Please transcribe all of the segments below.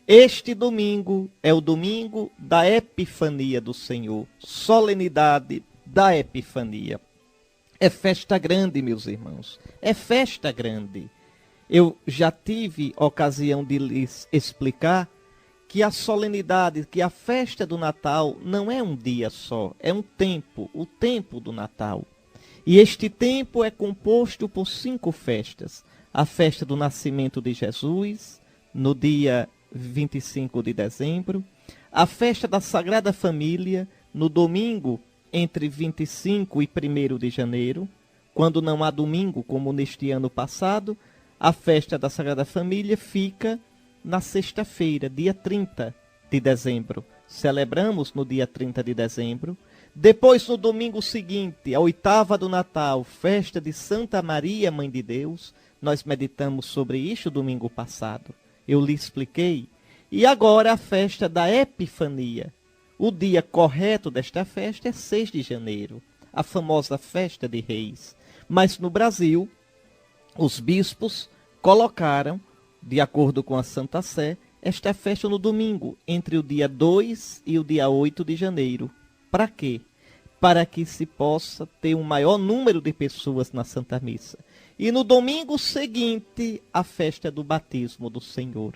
Este domingo é o domingo da Epifania do Senhor, solenidade da Epifania. É festa grande, meus irmãos, é festa grande. Eu já tive ocasião de lhes explicar que a solenidade, que a festa do Natal não é um dia só, é um tempo, o tempo do Natal. E este tempo é composto por 5 festas. A festa do nascimento de Jesus, no dia 25 de dezembro. A festa da Sagrada Família, no domingo entre 25 e 1º de janeiro. Quando não há domingo, como neste ano passado, a festa da Sagrada Família fica na sexta-feira, dia 30 de dezembro. Celebramos no dia 30 de dezembro. Depois, no domingo seguinte, a 8ª do Natal, festa de Santa Maria, Mãe de Deus. Nós meditamos sobre isso domingo passado. Eu lhe expliquei. E agora a festa da Epifania. O dia correto desta festa é 6 de janeiro, a famosa festa de Reis. Mas no Brasil, os bispos colocaram, de acordo com a Santa Sé, esta festa no domingo, entre o dia 2 e o dia 8 de janeiro. Para quê? Para que se possa ter um maior número de pessoas na Santa Missa. E no domingo seguinte, a festa do batismo do Senhor.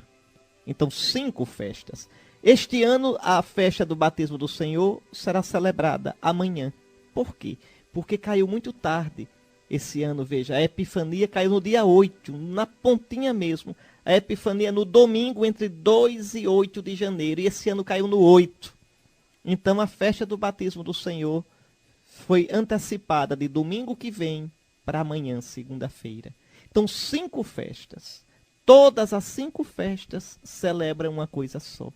Então, 5 festas. Este ano, a festa do batismo do Senhor será celebrada amanhã. Por quê? Porque caiu muito tarde. Esse ano, veja, a Epifania caiu no dia 8, na pontinha mesmo. A Epifania no domingo, entre 2 e 8 de janeiro. E esse ano caiu no 8. Então, a festa do batismo do Senhor foi antecipada de domingo que vem para amanhã, segunda-feira. Então, 5 festas. Todas as 5 festas celebram uma coisa só.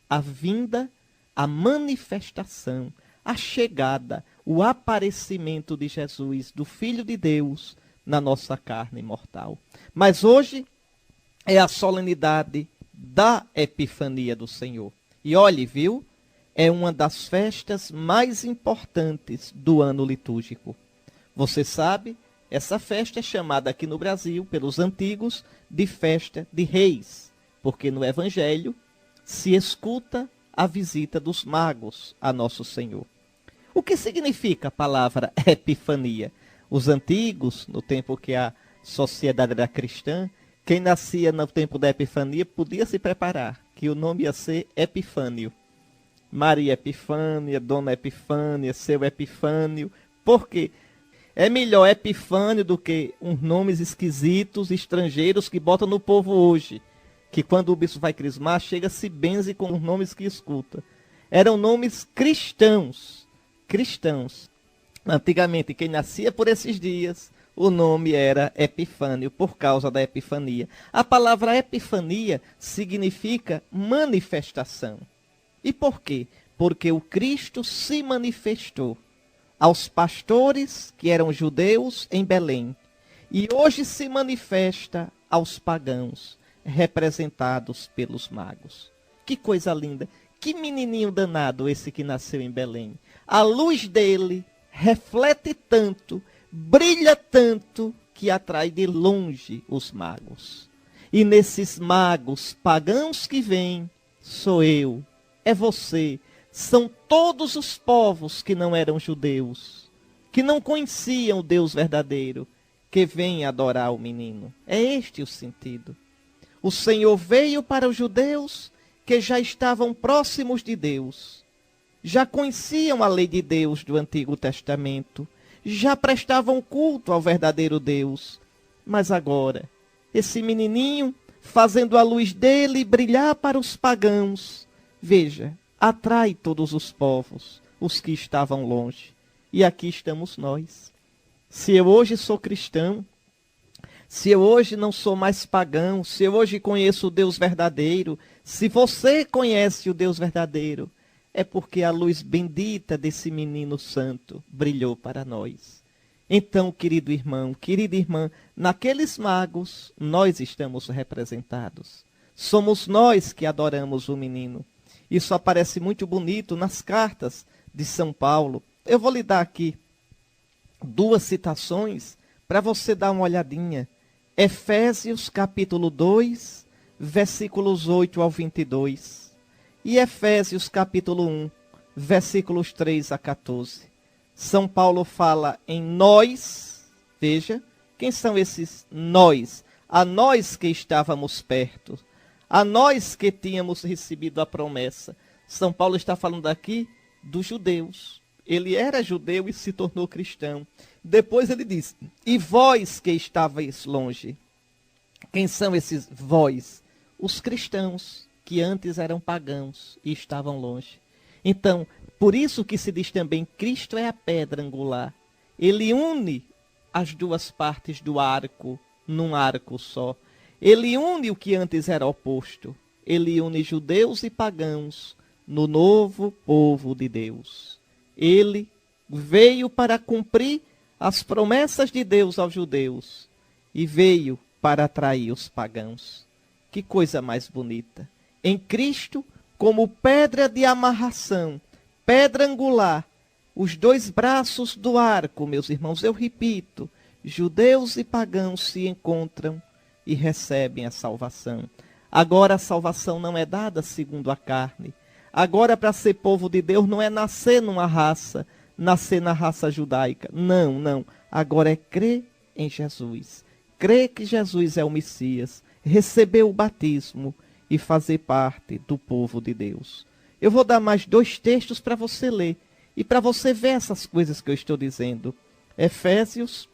A vinda, a manifestação, a chegada, o aparecimento de Jesus, do Filho de Deus, na nossa carne mortal. Mas hoje é a solenidade da Epifania do Senhor. E olhe, viu? É uma das festas mais importantes do ano litúrgico. Você sabe, essa festa é chamada aqui no Brasil, pelos antigos, de festa de Reis, porque no Evangelho se escuta a visita dos magos a Nosso Senhor. O que significa a palavra Epifania? Os antigos, no tempo que a sociedade era cristã, quem nascia no tempo da Epifania podia se preparar, que o nome ia ser Epifânio. Maria Epifânia, Dona Epifânia, seu Epifânio. Por quê? É melhor Epifânio do que uns nomes esquisitos, estrangeiros que botam no povo hoje. Que quando o bispo vai crismar, chega se benze com os nomes que escuta. Eram nomes cristãos. Cristãos. Antigamente, quem nascia por esses dias, o nome era Epifânio, por causa da Epifania. A palavra Epifania significa manifestação. E por quê? Porque o Cristo se manifestou aos pastores que eram judeus em Belém. E hoje se manifesta aos pagãos, representados pelos magos. Que coisa linda! Que menininho danado esse que nasceu em Belém. A luz dele reflete tanto, brilha tanto, que atrai de longe os magos. E nesses magos pagãos que vêm, sou eu, é você, são todos os povos que não eram judeus, que não conheciam o Deus verdadeiro, que vêm adorar o menino. É este o sentido. O Senhor veio para os judeus que já estavam próximos de Deus, já conheciam a lei de Deus do Antigo Testamento, já prestavam culto ao verdadeiro Deus. Mas agora, esse menininho, fazendo a luz dele brilhar para os pagãos, veja, atrai todos os povos, os que estavam longe. E aqui estamos nós. Se eu hoje sou cristão, se eu hoje não sou mais pagão, se eu hoje conheço o Deus verdadeiro, se você conhece o Deus verdadeiro, é porque a luz bendita desse menino santo brilhou para nós. Então, querido irmão, querida irmã, naqueles magos nós estamos representados. Somos nós que adoramos o menino. Isso aparece muito bonito nas cartas de São Paulo. Eu vou lhe dar aqui 2 citações para você dar uma olhadinha. Efésios capítulo 2, versículos 8 ao 22. E Efésios capítulo 1, versículos 3 a 14. São Paulo fala em nós. Veja, quem são esses nós? A nós que estávamos perto, a nós que tínhamos recebido a promessa. São Paulo está falando aqui dos judeus. Ele era judeu e se tornou cristão. Depois ele diz, e vós que estavais longe. Quem são esses vós? Os cristãos, que antes eram pagãos e estavam longe. Então, por isso que se diz também, Cristo é a pedra angular. Ele une as duas partes do arco num arco só. Ele une o que antes era oposto. Ele une judeus e pagãos no novo povo de Deus. Ele veio para cumprir as promessas de Deus aos judeus e veio para atrair os pagãos. Que coisa mais bonita. Em Cristo, como pedra de amarração, pedra angular, os dois braços do arco, meus irmãos, eu repito, judeus e pagãos se encontram e recebem a salvação. Agora a salvação não é dada segundo a carne. Agora, para ser povo de Deus, não é nascer numa raça, nascer na raça judaica. Não, não. Agora é crer em Jesus. Crer que Jesus é o Messias, receber o batismo e fazer parte do povo de Deus. Eu vou dar mais 2 textos para você ler e para você ver essas coisas que eu estou dizendo. Efésios,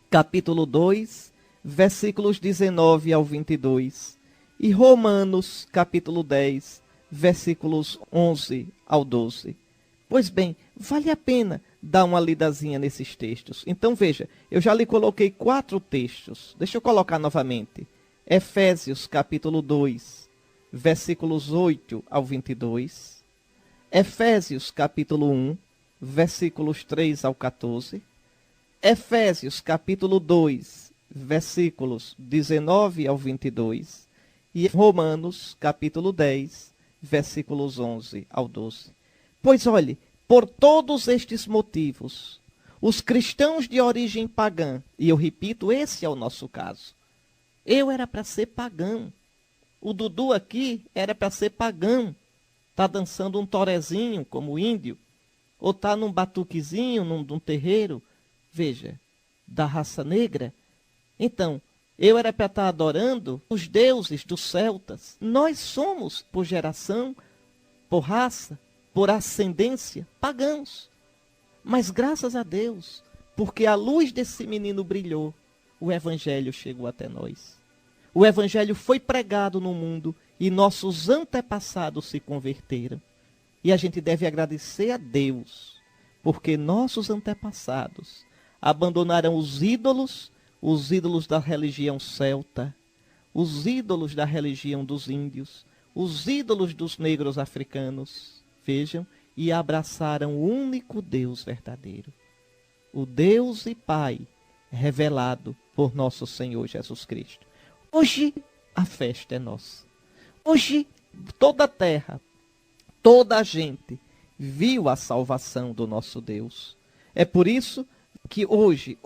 capítulo 2, versículos 19 ao 22. E Romanos, capítulo 10, versículos 11 ao 12. Pois bem, vale a pena dar uma lidazinha nesses textos. Então veja, eu já lhe coloquei 4 textos. Deixa eu colocar novamente. Efésios capítulo 2, versículos 8 ao 22. Efésios capítulo 1, versículos 3 ao 14. Efésios capítulo 2, versículos 19 ao 22. E Romanos capítulo 10, versículos 11 ao 12. Pois olhe, por todos estes motivos, os cristãos de origem pagã, e eu repito, esse é o nosso caso. Eu era para ser pagão. O Dudu aqui era para ser pagão. Está dançando um torezinho como índio, ou está num batuquezinho, num terreiro, veja, da raça negra. Então, eu era para estar adorando os deuses dos celtas. Nós somos, por geração, por raça, por ascendência, pagãos. Mas graças a Deus, porque a luz desse menino brilhou, o evangelho chegou até nós. O evangelho foi pregado no mundo e nossos antepassados se converteram. E a gente deve agradecer a Deus, porque nossos antepassados abandonaram os ídolos da religião celta, os ídolos da religião dos índios, os ídolos dos negros africanos, vejam, e abraçaram o único Deus verdadeiro, o Deus e Pai revelado por nosso Senhor Jesus Cristo. Hoje a festa é nossa. Hoje toda a terra, toda a gente viu a salvação do nosso Deus. É por isso que hoje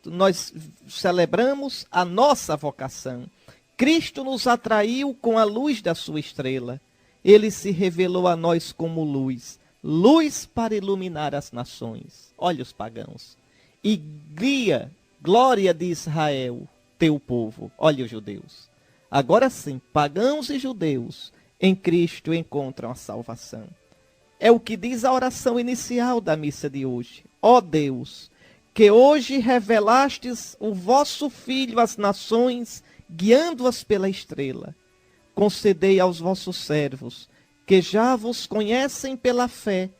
nós celebramos a nossa vocação. Cristo nos atraiu com a luz da sua estrela. Ele se revelou a nós como luz, luz para iluminar as nações. Olha os pagãos. E guia, glória de Israel, teu povo. Olha os judeus. Agora sim, pagãos e judeus em Cristo encontram a salvação. É o que diz a oração inicial da missa de hoje. Ó Deus, que hoje revelastes o vosso Filho às nações, guiando-as pela estrela. Concedei aos vossos servos, que já vos conhecem pela fé,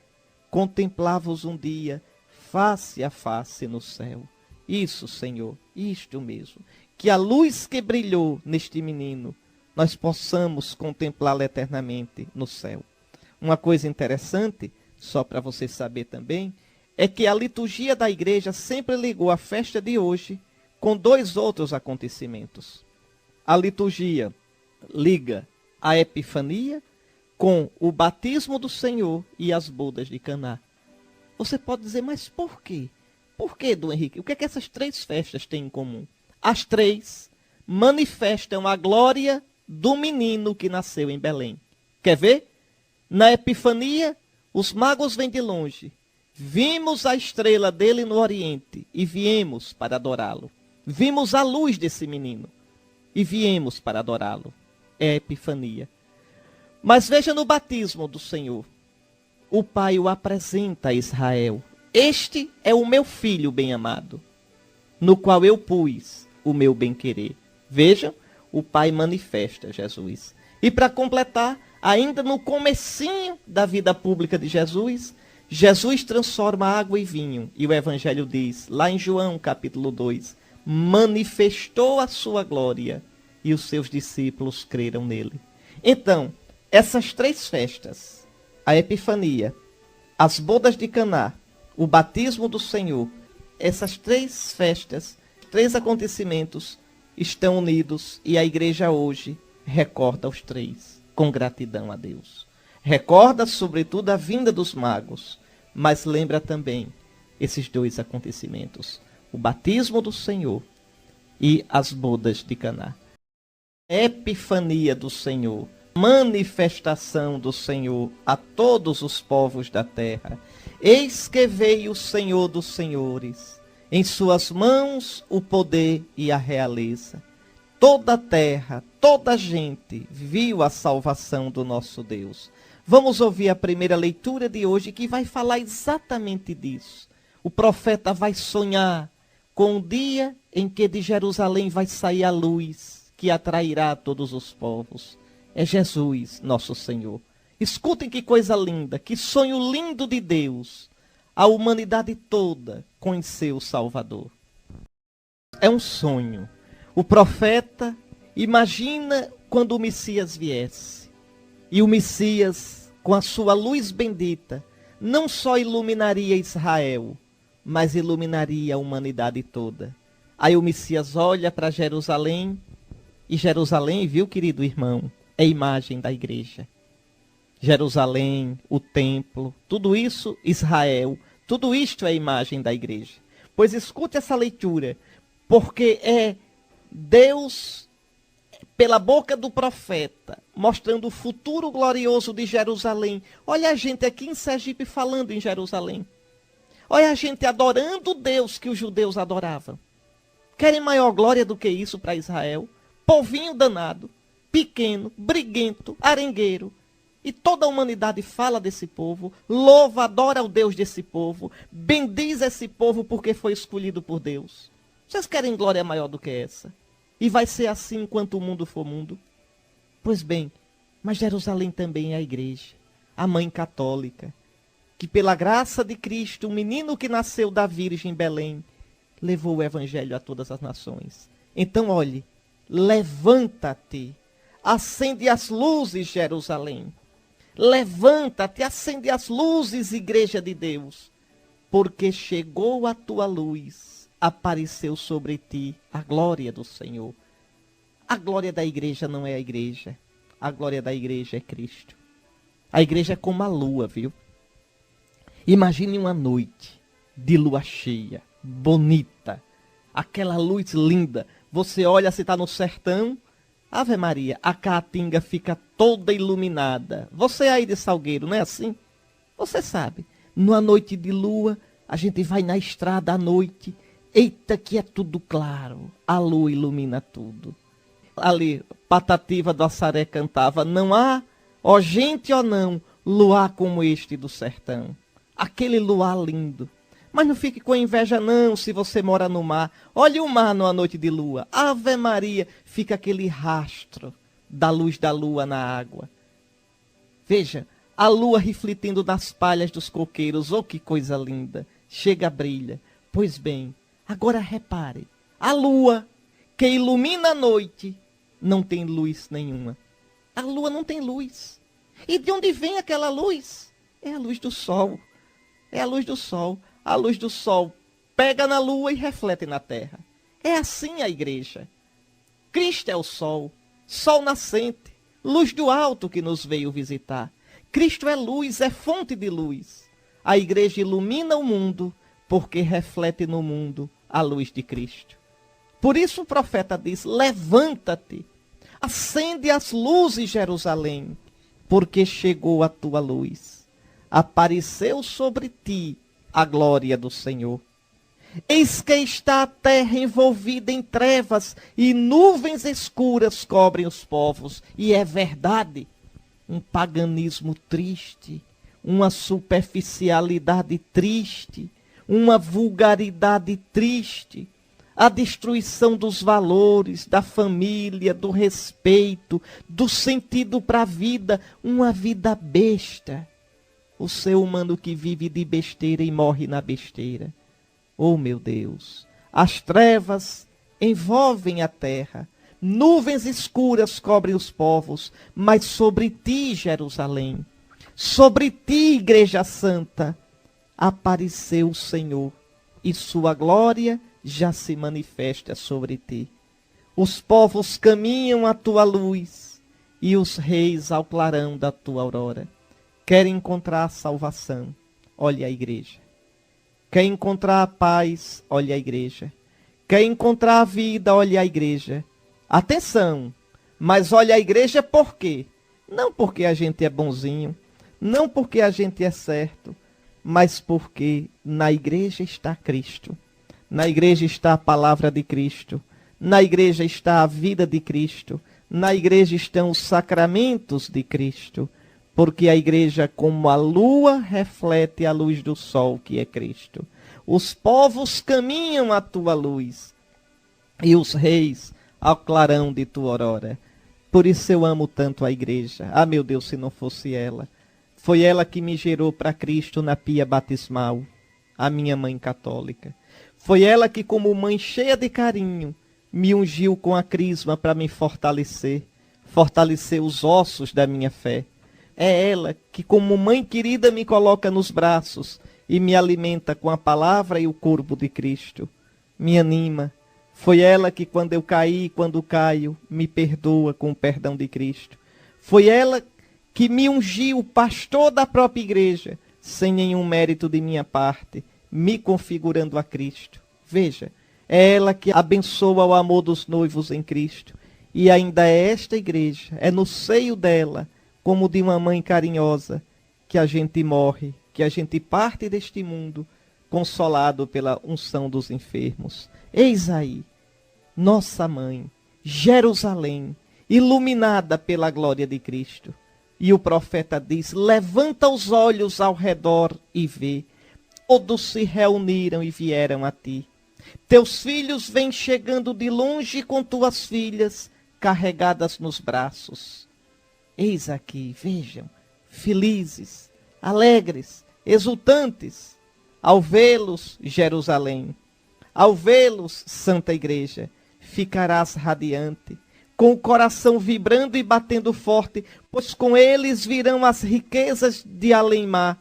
contemplar-vos um dia, face a face no céu. Isso, Senhor, isto mesmo. Que a luz que brilhou neste menino, nós possamos contemplá-la eternamente no céu. Uma coisa interessante, só para você saber também, é que a liturgia da igreja sempre ligou a festa de hoje com 2 outros acontecimentos. A liturgia liga a Epifania com o batismo do Senhor e as bodas de Caná. Você pode dizer, mas por quê? Por que, Dom Henrique? O que é que essas 3 festas têm em comum? As 3 manifestam a glória do menino que nasceu em Belém. Quer ver? Na Epifania, os magos vêm de longe. Vimos a estrela dele no Oriente e viemos para adorá-lo. Vimos a luz desse menino e viemos para adorá-lo. É a Epifania. Mas veja no batismo do Senhor. O Pai o apresenta a Israel. Este é o meu filho bem-amado, no qual eu pus o meu bem-querer. Vejam, o Pai manifesta Jesus. E para completar, ainda no comecinho da vida pública de Jesus, Jesus transforma água em vinho. E o Evangelho diz, lá em João capítulo 2, manifestou a sua glória e os seus discípulos creram nele. Então, essas três festas, a Epifania, as bodas de Caná, o batismo do Senhor, essas três festas, três acontecimentos estão unidos e a igreja hoje recorda os três com gratidão a Deus. Recorda sobretudo a vinda dos magos, mas lembra também esses dois acontecimentos, o batismo do Senhor e as bodas de Caná. Epifania do Senhor, manifestação do Senhor a todos os povos da terra. Eis que veio o Senhor dos senhores, em suas mãos o poder e a realeza. Toda a terra, toda a gente viu a salvação do nosso Deus. Vamos ouvir a primeira leitura de hoje que vai falar exatamente disso. O profeta vai sonhar com o dia em que de Jerusalém vai sair a luz que atrairá todos os povos. É Jesus, nosso Senhor. Escutem que coisa linda, que sonho lindo de Deus. A humanidade toda conheceu o Salvador. É um sonho. O profeta imagina quando o Messias viesse. E o Messias, com a sua luz bendita, não só iluminaria Israel, mas iluminaria a humanidade toda. Aí o Messias olha para Jerusalém, e Jerusalém, viu, querido irmão, é imagem da igreja. Jerusalém, o templo, tudo isso, Israel, tudo isto é imagem da igreja. Pois escute essa leitura, porque é Deus, pela boca do profeta, mostrando o futuro glorioso de Jerusalém. Olha a gente aqui em Sergipe falando em Jerusalém. Olha a gente adorando o Deus que os judeus adoravam. Querem maior glória do que isso para Israel? Povinho danado, pequeno, briguento, arengueiro. E toda a humanidade fala desse povo, louva, adora o Deus desse povo, bendiz esse povo porque foi escolhido por Deus. Vocês querem glória maior do que essa? E vai ser assim enquanto o mundo for mundo? Pois bem, mas Jerusalém também é a igreja, a mãe católica, que pela graça de Cristo, o menino que nasceu da Virgem em Belém, levou o evangelho a todas as nações. Então, olhe, levanta-te, acende as luzes, Jerusalém. Levanta-te, acende as luzes, igreja de Deus, porque chegou a tua luz, apareceu sobre ti a glória do Senhor. A glória da igreja não é a igreja, a glória da igreja é Cristo. A igreja é como a lua, viu? Imagine uma noite de lua cheia, bonita, aquela luz linda. Você olha, se está no sertão, Ave Maria, a caatinga fica toda iluminada. Você aí de Salgueiro, não é assim? Você sabe, numa noite de lua, a gente vai na estrada à noite. Eita, que é tudo claro. A lua ilumina tudo. Ali, Patativa do Assaré cantava, não há, ó gente, ó não, luar como este do sertão. Aquele luar lindo. Mas não fique com inveja não, se você mora no mar. Olhe o mar numa noite de lua. Ave Maria, fica aquele rastro da luz da lua na água. Veja, a lua refletindo nas palhas dos coqueiros. Oh, que coisa linda. Chega, brilha. Pois bem, agora repare. A lua que ilumina a noite não tem luz nenhuma. A lua não tem luz. E de onde vem aquela luz? É a luz do sol. É a luz do sol. A luz do sol pega na lua e reflete na terra. É assim a igreja. Cristo é o sol, sol nascente, luz do alto que nos veio visitar. Cristo é luz, é fonte de luz. A igreja ilumina o mundo porque reflete no mundo a luz de Cristo. Por isso o profeta diz: levanta-te, acende as luzes, Jerusalém, porque chegou a tua luz. Apareceu sobre ti a glória do Senhor. Eis que está a terra envolvida em trevas e nuvens escuras cobrem os povos. E é verdade, um paganismo triste, uma superficialidade triste, uma vulgaridade triste, a destruição dos valores, da família, do respeito, do sentido para a vida, uma vida besta. O ser humano que vive de besteira e morre na besteira. Oh, meu Deus, as trevas envolvem a terra, nuvens escuras cobrem os povos, mas sobre ti, Jerusalém, sobre ti, Igreja Santa, apareceu o Senhor, e sua glória já se manifesta sobre ti. Os povos caminham à tua luz, e os reis ao clarão da tua aurora. Querem encontrar a salvação, olha a igreja. Quer encontrar a paz, olha a igreja. Quer encontrar a vida, olha a igreja. Atenção, mas olha a igreja por quê? Não porque a gente é bonzinho, não porque a gente é certo, mas porque na igreja está Cristo. Na igreja está a palavra de Cristo. Na igreja está a vida de Cristo. Na igreja estão os sacramentos de Cristo. Porque a igreja, como a lua, reflete a luz do sol, que é Cristo. Os povos caminham à tua luz, e os reis ao clarão de tua aurora. Por isso eu amo tanto a igreja. Ah, meu Deus, se não fosse ela. Foi ela que me gerou para Cristo na pia batismal, a minha mãe católica. Foi ela que, como mãe cheia de carinho, me ungiu com a crisma para me fortalecer os ossos da minha fé. É ela que, como mãe querida, me coloca nos braços e me alimenta com a palavra e o corpo de Cristo. Me anima. Foi ela que, quando eu caí e quando caio, me perdoa com o perdão de Cristo. Foi ela que me ungiu pastor da própria igreja, sem nenhum mérito de minha parte, me configurando a Cristo. Veja, é ela que abençoa o amor dos noivos em Cristo. E ainda é esta igreja, é no seio dela, como de uma mãe carinhosa, que a gente morre, que a gente parte deste mundo, consolado pela unção dos enfermos. Eis aí, nossa mãe, Jerusalém, iluminada pela glória de Cristo. E o profeta diz: levanta os olhos ao redor e vê. Todos se reuniram e vieram a ti. Teus filhos vêm chegando de longe com tuas filhas, carregadas nos braços. Eis aqui, vejam, felizes, alegres, exultantes, ao vê-los, Jerusalém, ao vê-los, Santa Igreja, ficarás radiante, com o coração vibrando e batendo forte, pois com eles virão as riquezas de além-mar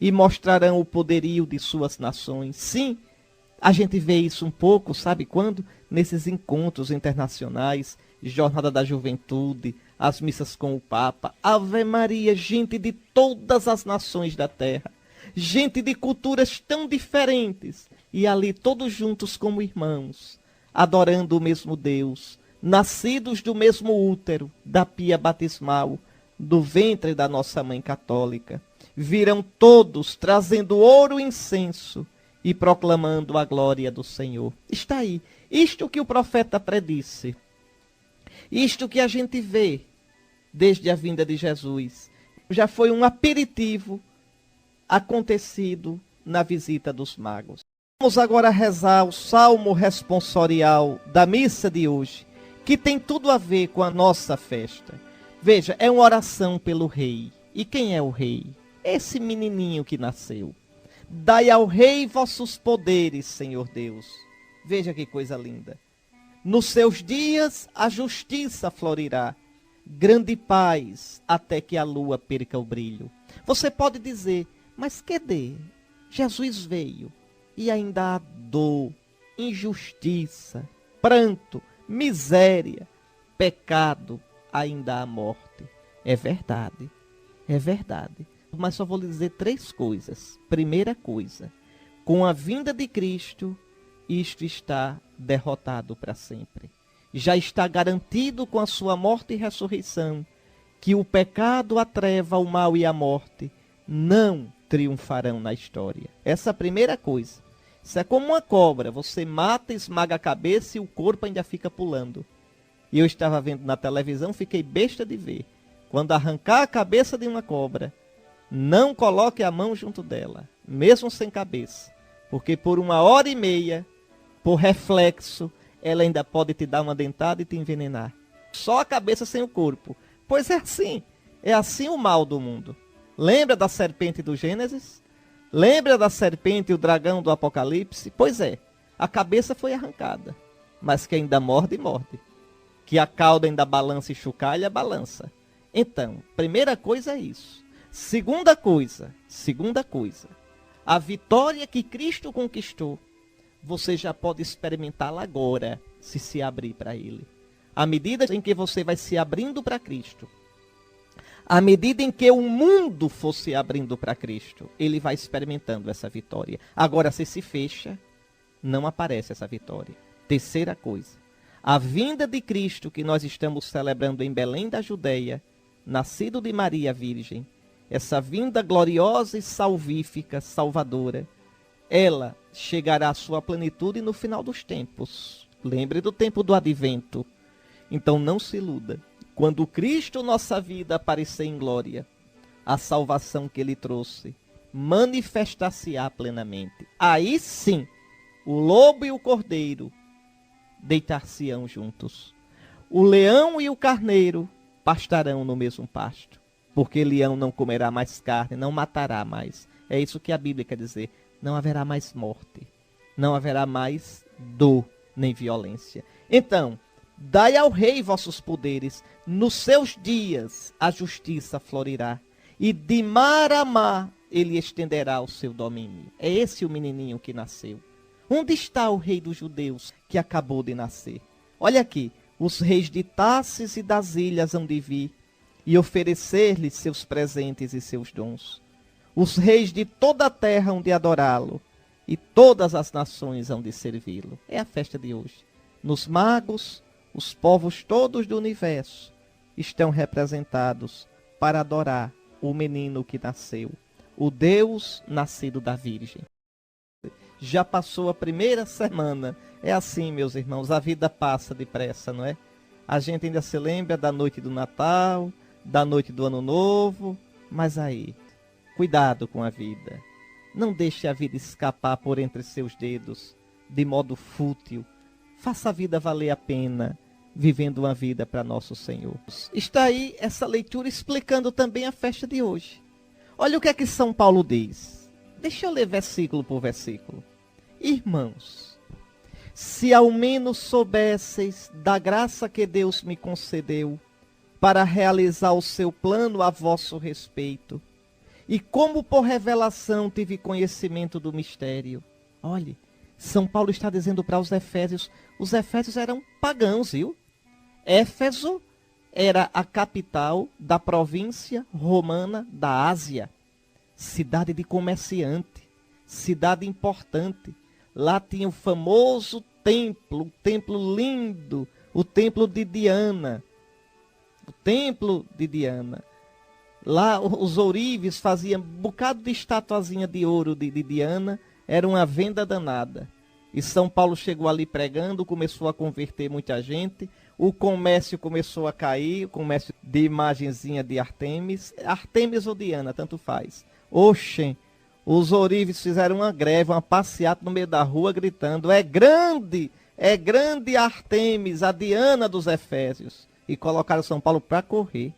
e mostrarão o poderio de suas nações. Sim, a gente vê isso um pouco, sabe quando? Nesses encontros internacionais, Jornada da Juventude, as missas com o Papa. Ave Maria, gente de todas as nações da terra, gente de culturas tão diferentes, e ali todos juntos como irmãos, adorando o mesmo Deus, nascidos do mesmo útero, da pia batismal, do ventre da nossa mãe católica. Virão todos trazendo ouro e incenso e proclamando a glória do Senhor. Está aí, isto que o profeta predisse. Isto que a gente vê desde a vinda de Jesus já foi um aperitivo acontecido na visita dos magos. Vamos agora rezar o salmo responsorial da missa de hoje, que tem tudo a ver com a nossa festa. Veja, é uma oração pelo rei. E quem é o rei? Esse menininho que nasceu. Dai ao rei vossos poderes, Senhor Deus. Veja que coisa linda. Nos seus dias a justiça florirá, grande paz até que a lua perca o brilho. Você pode dizer, mas cadê? Jesus veio e ainda há dor, injustiça, pranto, miséria, pecado, ainda há morte. É verdade, é verdade. Mas só vou lhe dizer 3 coisas. Primeira coisa, com a vinda de Cristo, isto está derrotado para sempre. Já está garantido com a sua morte e ressurreição que o pecado, a treva, o mal e a morte não triunfarão na história. Essa é a primeira coisa. Isso é como uma cobra, você mata, esmaga a cabeça e o corpo ainda fica pulando. E eu estava vendo na televisão, fiquei besta de ver. Quando arrancar a cabeça de uma cobra, não coloque a mão junto dela, mesmo sem cabeça. Porque por 1h30, por reflexo, ela ainda pode te dar uma dentada e te envenenar. Só a cabeça sem o corpo. Pois é assim o mal do mundo. Lembra da serpente do Gênesis? Lembra da serpente e o dragão do Apocalipse? Pois é, a cabeça foi arrancada, mas que ainda morde, morde. Que a cauda ainda balança e chocalha, balança. Então, primeira coisa é isso. Segunda coisa, a vitória que Cristo conquistou, você já pode experimentá-la agora, se abrir para Ele. À medida em que você vai se abrindo para Cristo, à medida em que o mundo for se abrindo para Cristo, ele vai experimentando essa vitória. Agora, se fecha, não aparece essa vitória. Terceira coisa, a vinda de Cristo que nós estamos celebrando em Belém da Judeia, nascido de Maria Virgem, essa vinda gloriosa e salvífica, salvadora, ela chegará à sua plenitude no final dos tempos. Lembre do tempo do advento. Então não se iluda. Quando Cristo, nossa vida, aparecer em glória, a salvação que ele trouxe manifestar-se-á plenamente. Aí sim, o lobo e o cordeiro deitar-se-ão juntos. O leão e o carneiro pastarão no mesmo pasto. Porque leão não comerá mais carne, não matará mais. É isso que a Bíblia quer dizer. Não haverá mais morte. Não haverá mais dor nem violência. Então, dai ao rei vossos poderes, nos seus dias a justiça florirá, e de mar a mar ele estenderá o seu domínio. É esse o menininho que nasceu. Onde está o rei dos judeus que acabou de nascer? Olha aqui, os reis de Tarsis e das ilhas hão de vir, e oferecer-lhe seus presentes e seus dons. Os reis de toda a terra hão de adorá-lo, e todas as nações hão de servi-lo. É a festa de hoje. Nos magos, os povos todos do universo estão representados para adorar o menino que nasceu, o Deus nascido da Virgem. Já passou a primeira semana. É assim, meus irmãos, a vida passa depressa, não é? A gente ainda se lembra da noite do Natal, da noite do Ano Novo, mas aí, cuidado com a vida. Não deixe a vida escapar por entre seus dedos, de modo fútil. Faça a vida valer a pena, vivendo uma vida para nosso Senhor. Está aí essa leitura explicando também a festa de hoje. Olha o que é que São Paulo diz. Deixa eu ler versículo por versículo. Irmãos, se ao menos soubesseis da graça que Deus me concedeu para realizar o seu plano a vosso respeito, e como por revelação tive conhecimento do mistério. Olhe, São Paulo está dizendo para os efésios eram pagãos, viu? Éfeso era a capital da província romana da Ásia. Cidade de comerciante, cidade importante. Lá tinha o famoso templo, o templo lindo, o templo de Diana. O templo de Diana. Lá os ourives faziam um bocado de estatuazinha de ouro de Diana, era uma venda danada. E São Paulo chegou ali pregando, começou a converter muita gente, o comércio começou a cair, o comércio de imagenzinha de Artemis ou Diana, tanto faz. Oxê, os ourives fizeram uma greve, uma passeata no meio da rua, gritando, é grande Artemis, a Diana dos Efésios. E colocaram São Paulo para correr.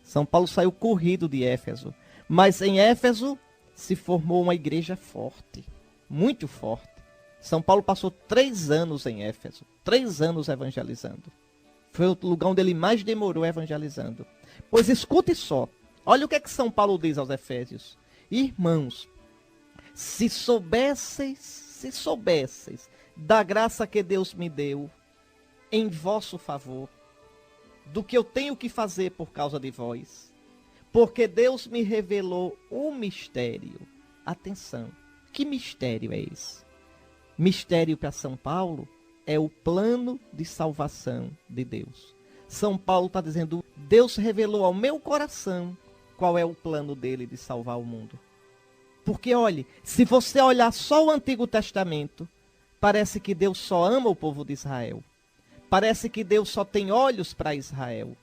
São Paulo saiu corrido de Éfeso. Mas em Éfeso se formou uma igreja forte, muito forte. São Paulo passou 3 anos em Éfeso, 3 anos evangelizando. Foi o lugar onde ele mais demorou evangelizando. Pois escute só, olha o que é que São Paulo diz aos Efésios. Irmãos, se soubesseis da graça que Deus me deu em vosso favor, do que eu tenho que fazer por causa de vós, porque Deus me revelou um mistério. Atenção, que mistério é esse? Mistério para São Paulo é o plano de salvação de Deus. São Paulo está dizendo, Deus revelou ao meu coração qual é o plano dele de salvar o mundo. Porque, olhe, se você olhar só o Antigo Testamento, parece que Deus só ama o povo de Israel. Parece que Deus só tem olhos para Israel.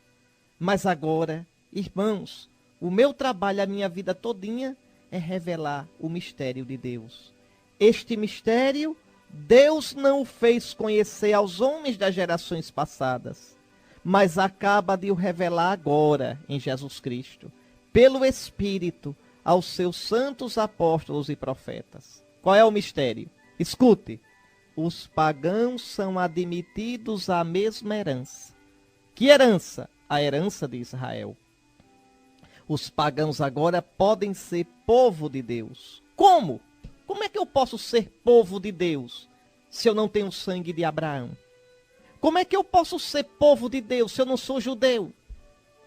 Mas agora, irmãos, o meu trabalho, a minha vida todinha, é revelar o mistério de Deus. Este mistério, Deus não o fez conhecer aos homens das gerações passadas, mas acaba de o revelar agora em Jesus Cristo, pelo Espírito, aos seus santos apóstolos e profetas. Qual é o mistério? Escute, os pagãos são admitidos à mesma herança. Que herança? A herança de Israel. Os pagãos agora podem ser povo de Deus. Como? Como é que eu posso ser povo de Deus se eu não tenho o sangue de Abraão? Como é que eu posso ser povo de Deus se eu não sou judeu?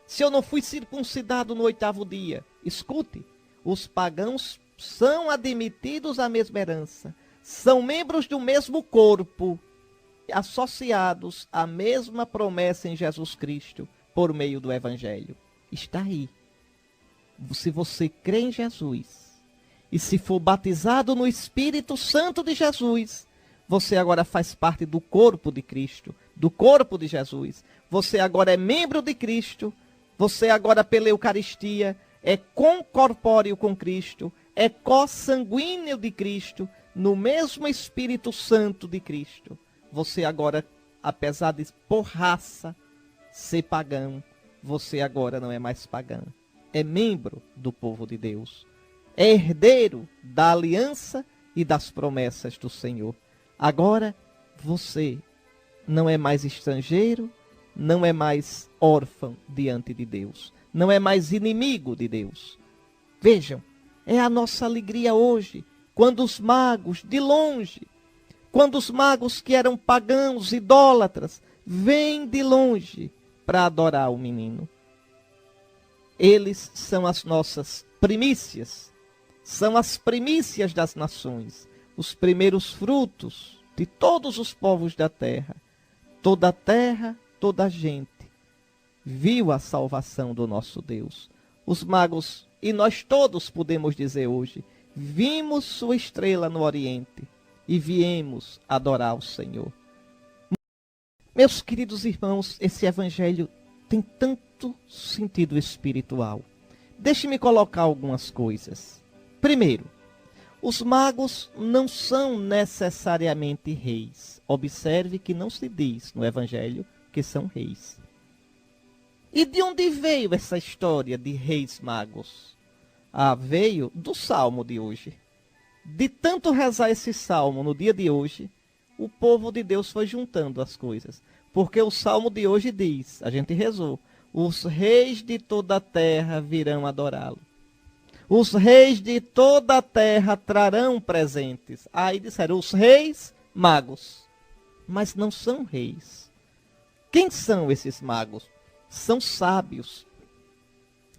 Se eu não fui circuncidado no 8º dia? Escute, os pagãos são admitidos à mesma herança. São membros do mesmo corpo, associados à mesma promessa em Jesus Cristo, por meio do Evangelho. Está aí. Se você crê em Jesus, e se for batizado no Espírito Santo de Jesus, você agora faz parte do corpo de Cristo, do corpo de Jesus. Você agora é membro de Cristo, você agora pela Eucaristia é concorpóreo com Cristo, é co-sanguíneo de Cristo, no mesmo Espírito Santo de Cristo. Você agora, apesar de por raça ser pagão, você agora não é mais pagão. É membro do povo de Deus. É herdeiro da aliança e das promessas do Senhor. Agora, você não é mais estrangeiro, não é mais órfão diante de Deus. Não é mais inimigo de Deus. Vejam, é a nossa alegria hoje, quando os magos, de longe, quando os magos que eram pagãos, idólatras, vêm de longe para adorar o menino. Eles são as nossas primícias, são as primícias das nações, os primeiros frutos de todos os povos da terra. Toda a terra, toda a gente viu a salvação do nosso Deus. Os magos, e nós todos podemos dizer hoje, vimos sua estrela no Oriente e viemos adorar o Senhor. Meus queridos irmãos, esse evangelho tem tanto sentido espiritual. Deixe-me colocar algumas coisas. Primeiro, os magos não são necessariamente reis. Observe que não se diz no evangelho que são reis. E de onde veio essa história de reis magos? Veio do salmo de hoje. De tanto rezar esse salmo no dia de hoje, o povo de Deus foi juntando as coisas. Porque o salmo de hoje diz, a gente rezou, os reis de toda a terra virão adorá-lo. Os reis de toda a terra trarão presentes. Aí disseram, os reis magos. Mas não são reis. Quem são esses magos? São sábios.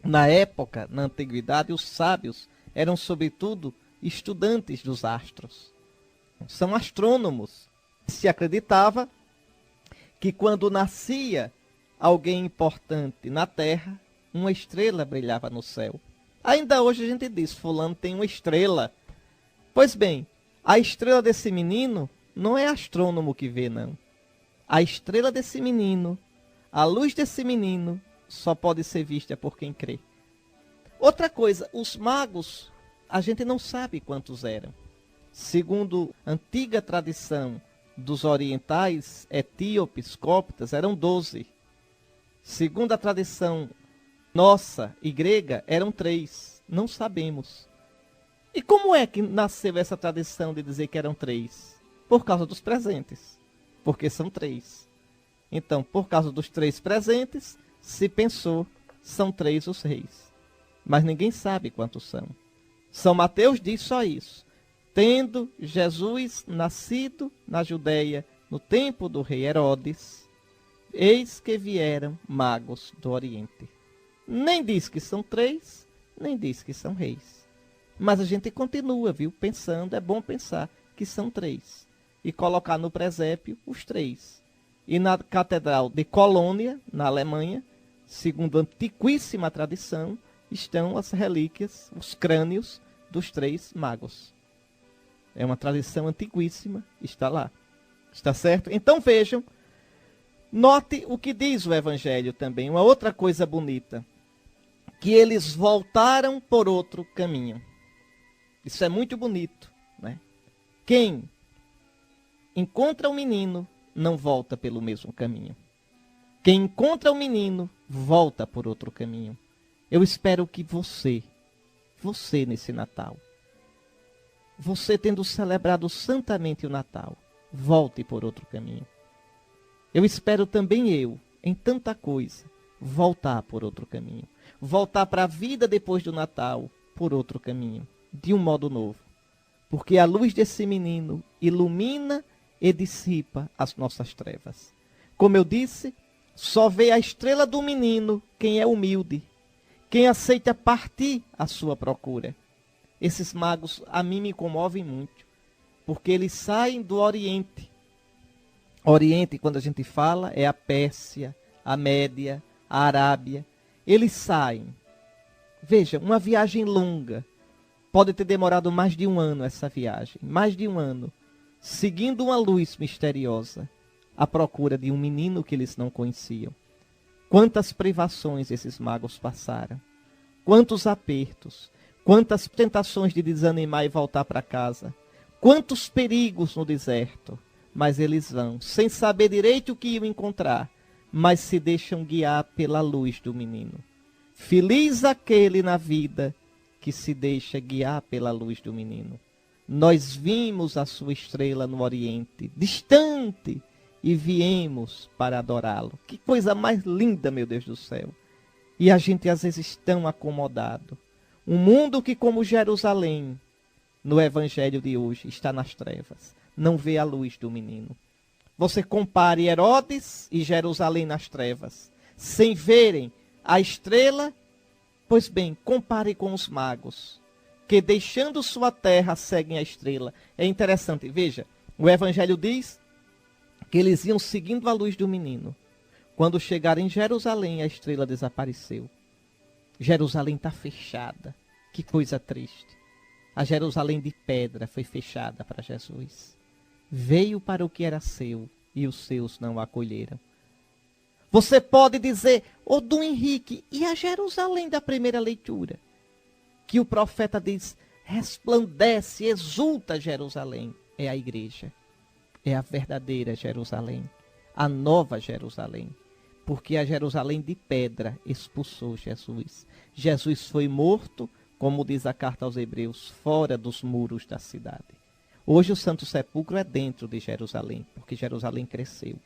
Na época, na antiguidade, os sábios eram, sobretudo, estudantes dos astros. São astrônomos. Se acreditava que quando nascia alguém importante na terra, uma estrela brilhava no céu. Ainda hoje a gente diz, fulano tem uma estrela. Pois bem, a estrela desse menino não é astrônomo que vê, não. A estrela desse menino, a luz desse menino, só pode ser vista por quem crê. Outra coisa, os magos, a gente não sabe quantos eram. Segundo a antiga tradição dos orientais, etíopes, coptas, eram 12. Segundo a tradição nossa e grega, eram 3. Não sabemos. E como é que nasceu essa tradição de dizer que eram 3? Por causa dos presentes. Porque são 3. Então, por causa dos 3 presentes, se pensou, são 3 os reis. Mas ninguém sabe quantos são. São Mateus diz só isso. Tendo Jesus nascido na Judeia, no tempo do rei Herodes, eis que vieram magos do Oriente. Nem diz que são 3, nem diz que são reis. Mas a gente continua, viu, pensando, é bom pensar que são 3. e colocar no presépio os 3. E na Catedral de Colônia, na Alemanha, segundo a antiquíssima tradição, estão as relíquias, os crânios dos 3 magos. É uma tradição antiquíssima, está lá. Está certo? Então vejam, note o que diz o Evangelho também, uma outra coisa bonita, que eles voltaram por outro caminho. Isso é muito bonito, né? Quem encontra o menino não volta pelo mesmo caminho. Quem encontra o menino volta por outro caminho. Eu espero que você nesse Natal, você tendo celebrado santamente o Natal, volte por outro caminho. Eu espero também em tanta coisa, voltar por outro caminho. Voltar para a vida depois do Natal por outro caminho, de um modo novo. Porque a luz desse menino ilumina e dissipa as nossas trevas. Como eu disse, só vê a estrela do menino quem é humilde, quem aceita partir à sua procura. Esses magos a mim me comovem muito, porque eles saem do Oriente. Oriente, quando a gente fala, é a Pérsia, a Média, a Arábia. Eles saem. Veja, uma viagem longa. Pode ter demorado mais de um ano essa viagem. Mais de um ano. Seguindo uma luz misteriosa, à procura de um menino que eles não conheciam. Quantas privações esses magos passaram. Quantos apertos. Quantas tentações de desanimar e voltar para casa. Quantos perigos no deserto. Mas eles vão, sem saber direito o que iam encontrar, mas se deixam guiar pela luz do menino. Feliz aquele na vida que se deixa guiar pela luz do menino. Nós vimos a sua estrela no Oriente, distante, e viemos para adorá-lo. Que coisa mais linda, meu Deus do céu. E a gente às vezes tão acomodado. Um mundo que, como Jerusalém, no Evangelho de hoje, está nas trevas. Não vê a luz do menino. Você compare Herodes e Jerusalém nas trevas, sem verem a estrela. Pois bem, compare com os magos, que deixando sua terra seguem a estrela. É interessante, veja, o Evangelho diz que eles iam seguindo a luz do menino. Quando chegaram em Jerusalém, a estrela desapareceu. Jerusalém está fechada. Que coisa triste. A Jerusalém de pedra foi fechada para Jesus. Veio para o que era seu e os seus não o acolheram. Você pode dizer, ô Dom Henrique, e a Jerusalém da primeira leitura? Que o profeta diz, resplandece, exulta Jerusalém. É a igreja, é a verdadeira Jerusalém, a nova Jerusalém. Porque a Jerusalém de pedra expulsou Jesus. Jesus foi morto, como diz a carta aos Hebreus, fora dos muros da cidade. Hoje o Santo Sepulcro é dentro de Jerusalém, porque Jerusalém cresceu.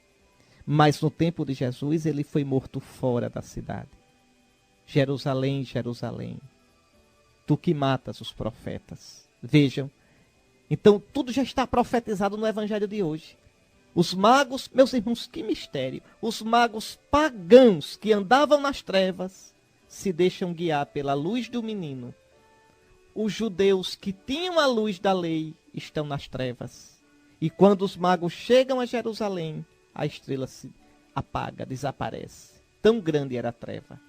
Mas no tempo de Jesus ele foi morto fora da cidade. Jerusalém, Jerusalém, tu que matas os profetas. Vejam, então tudo já está profetizado no Evangelho de hoje. Os magos, meus irmãos, que mistério. Os magos pagãos que andavam nas trevas se deixam guiar pela luz do menino. Os judeus que tinham a luz da lei estão nas trevas. E quando os magos chegam a Jerusalém, a estrela se apaga, desaparece. Tão grande era a treva.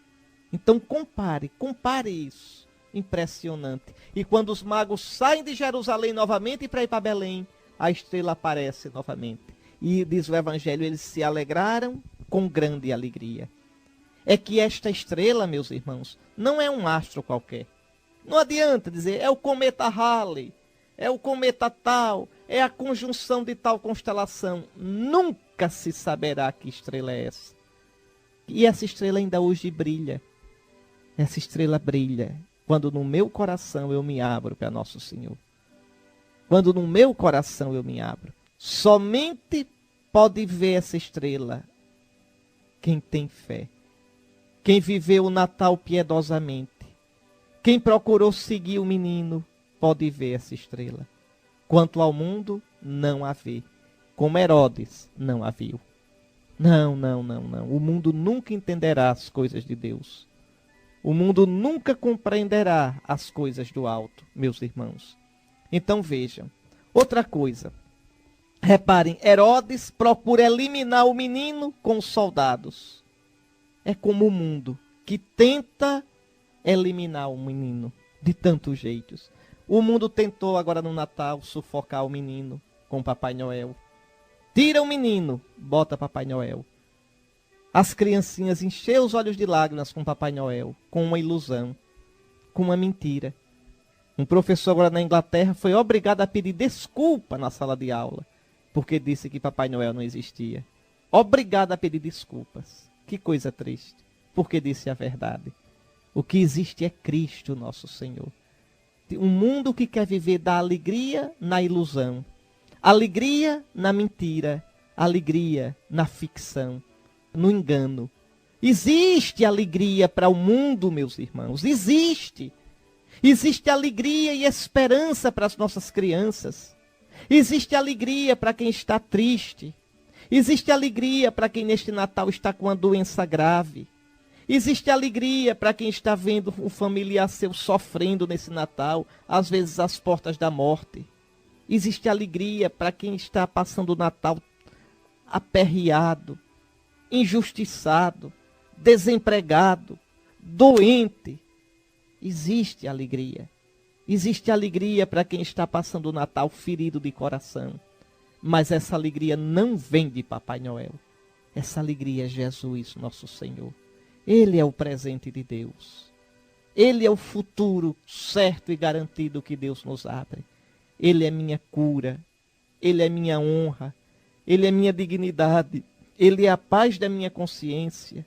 Então compare isso. Impressionante. E quando os magos saem de Jerusalém novamente para ir para Belém, a estrela aparece novamente. E diz o Evangelho, eles se alegraram com grande alegria. É que esta estrela, meus irmãos, não é um astro qualquer. Não adianta dizer, é o cometa Halley, é o cometa tal, é a conjunção de tal constelação. Nunca se saberá que estrela é essa. E essa estrela ainda hoje brilha. Essa estrela brilha quando no meu coração eu me abro para Nosso Senhor. Quando no meu coração eu me abro. Somente pode ver essa estrela quem tem fé. Quem viveu o Natal piedosamente. Quem procurou seguir o menino pode ver essa estrela. Quanto ao mundo, não a vê. Como Herodes não a viu. Não. O mundo nunca entenderá as coisas de Deus. O mundo nunca compreenderá as coisas do alto, meus irmãos. Então vejam. Outra coisa. Reparem, Herodes procura eliminar o menino com os soldados. É como o mundo que tenta eliminar o menino de tantos jeitos. O mundo tentou agora no Natal sufocar o menino com Papai Noel. Tira o menino, bota Papai Noel. As criancinhas encheu os olhos de lágrimas com Papai Noel, com uma ilusão, com uma mentira. Um professor agora na Inglaterra foi obrigado a pedir desculpa na sala de aula, porque disse que Papai Noel não existia. Obrigado a pedir desculpas. Que coisa triste, porque disse a verdade. O que existe é Cristo, nosso Senhor. Um mundo que quer viver da alegria na ilusão, alegria na mentira, alegria na ficção, no engano. Existe alegria para o mundo, meus irmãos, existe. Existe alegria e esperança para as nossas crianças. Existe alegria para quem está triste. Existe alegria para quem neste Natal está com uma doença grave. Existe alegria para quem está vendo o familiar seu sofrendo nesse Natal, às vezes às portas da morte. Existe alegria para quem está passando o Natal aperreado, injustiçado, desempregado, doente. Existe alegria. Existe alegria para quem está passando o Natal ferido de coração. Mas essa alegria não vem de Papai Noel. Essa alegria é Jesus, nosso Senhor. Ele é o presente de Deus. Ele é o futuro certo e garantido que Deus nos abre. Ele é minha cura. Ele é minha honra. Ele é minha dignidade. Ele é a paz da minha consciência.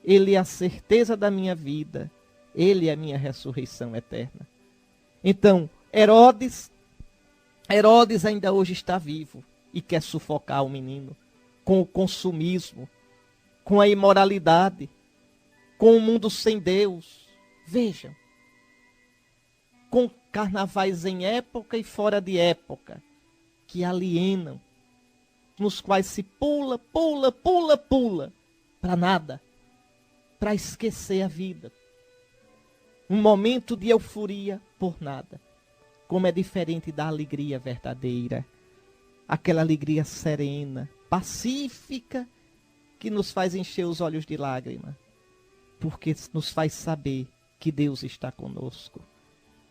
Ele é a certeza da minha vida. Ele é a minha ressurreição eterna. Então, Herodes ainda hoje está vivo e quer sufocar o menino com o consumismo, com a imoralidade, com o mundo sem Deus. Vejam, com carnavais em época e fora de época, que alienam, nos quais se pula, para nada, para esquecer a vida. Um momento de euforia por nada. Como é diferente da alegria verdadeira. Aquela alegria serena, pacífica, que nos faz encher os olhos de lágrima. Porque nos faz saber que Deus está conosco.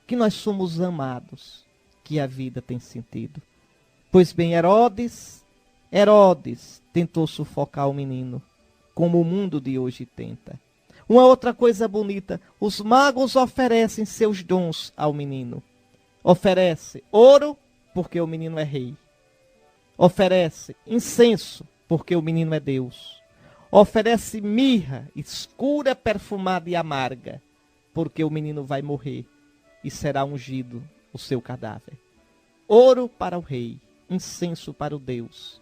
Que nós somos amados. Que a vida tem sentido. Pois bem, Herodes tentou sufocar o menino. Como o mundo de hoje tenta. Uma outra coisa bonita, os magos oferecem seus dons ao menino. Oferece ouro, porque o menino é rei. Oferece incenso, porque o menino é Deus. Oferece mirra, escura, perfumada e amarga, porque o menino vai morrer e será ungido o seu cadáver. Ouro para o rei, incenso para o Deus.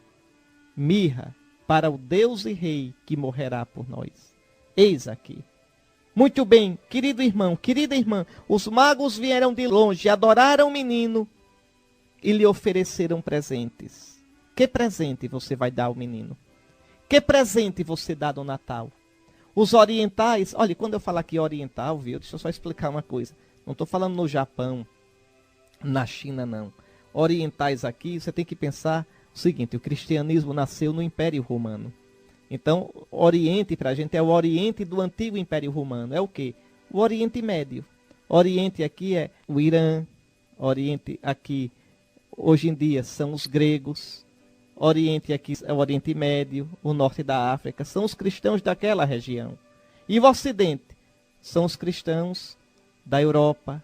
Mirra para o Deus e rei que morrerá por nós. Eis aqui. Muito bem, querido irmão, querida irmã, os magos vieram de longe, adoraram o menino e lhe ofereceram presentes. Que presente você vai dar ao menino? Que presente você dá no Natal? Os orientais, olha, quando eu falar aqui oriental, viu? Deixa eu só explicar uma coisa. Não estou falando no Japão, na China, não. Orientais aqui, você tem que pensar o seguinte, o cristianismo nasceu no Império Romano. Então, Oriente para a gente é o Oriente do antigo Império Romano. É o quê? O Oriente Médio. Oriente aqui é o Irã. Oriente aqui, hoje em dia, são os gregos. Oriente aqui é o Oriente Médio, o norte da África. São os cristãos daquela região. E o Ocidente são os cristãos da Europa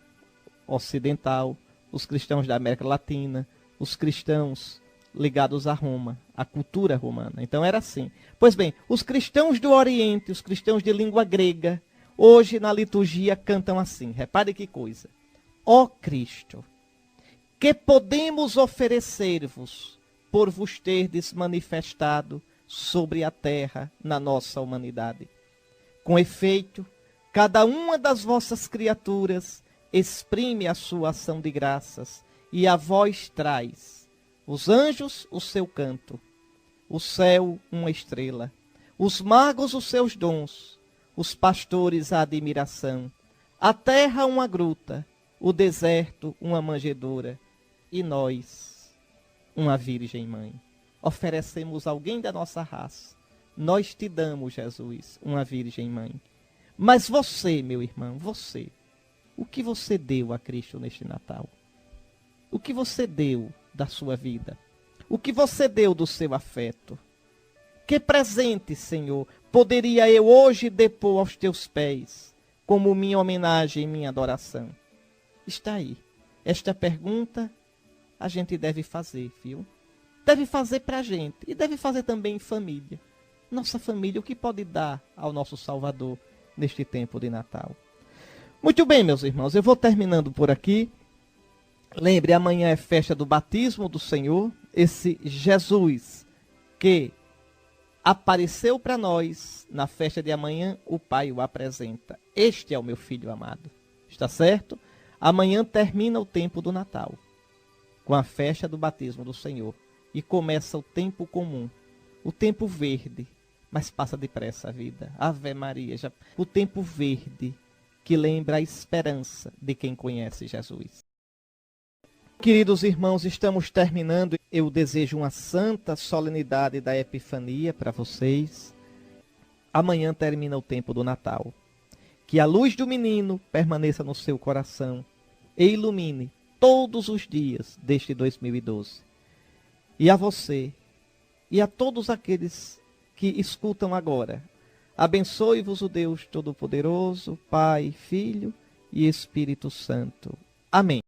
Ocidental, os cristãos da América Latina, os cristãos ligados a Roma, à cultura romana. Então era assim. Pois bem, os cristãos do Oriente, os cristãos de língua grega, hoje na liturgia cantam assim. Repare que coisa. Ó Cristo, que podemos oferecer-vos por vos terdes manifestado sobre a terra na nossa humanidade. Com efeito, cada uma das vossas criaturas exprime a sua ação de graças e a vós traz os anjos, o seu canto, o céu, uma estrela, os magos, os seus dons, os pastores, a admiração, a terra, uma gruta, o deserto, uma manjedoura, e nós, uma Virgem Mãe. Oferecemos alguém da nossa raça. Nós te damos, Jesus, uma Virgem Mãe. Mas você, meu irmão, você, o que você deu a Cristo neste Natal? O que você deu da sua vida? O que você deu do seu afeto? Que presente, Senhor, poderia eu hoje depor aos teus pés, como minha homenagem e minha adoração? Está aí. Esta pergunta a gente deve fazer, viu? Deve fazer para a gente e deve fazer também em família. Nossa família, o que pode dar ao nosso Salvador neste tempo de Natal? Muito bem, meus irmãos, eu vou terminando por aqui. Lembre, amanhã é festa do batismo do Senhor. Esse Jesus que apareceu para nós na festa de amanhã, o Pai o apresenta. Este é o meu filho amado. Está certo? Amanhã termina o tempo do Natal, com a festa do batismo do Senhor. E começa o tempo comum, o tempo verde, mas passa depressa a vida. Ave Maria, o tempo verde que lembra a esperança de quem conhece Jesus. Queridos irmãos, estamos terminando. Eu desejo uma santa solenidade da Epifania para vocês. Amanhã termina o tempo do Natal. Que a luz do menino permaneça no seu coração e ilumine todos os dias deste 2012. E a você e a todos aqueles que escutam agora, abençoe-vos o Deus Todo-Poderoso, Pai, Filho e Espírito Santo. Amém.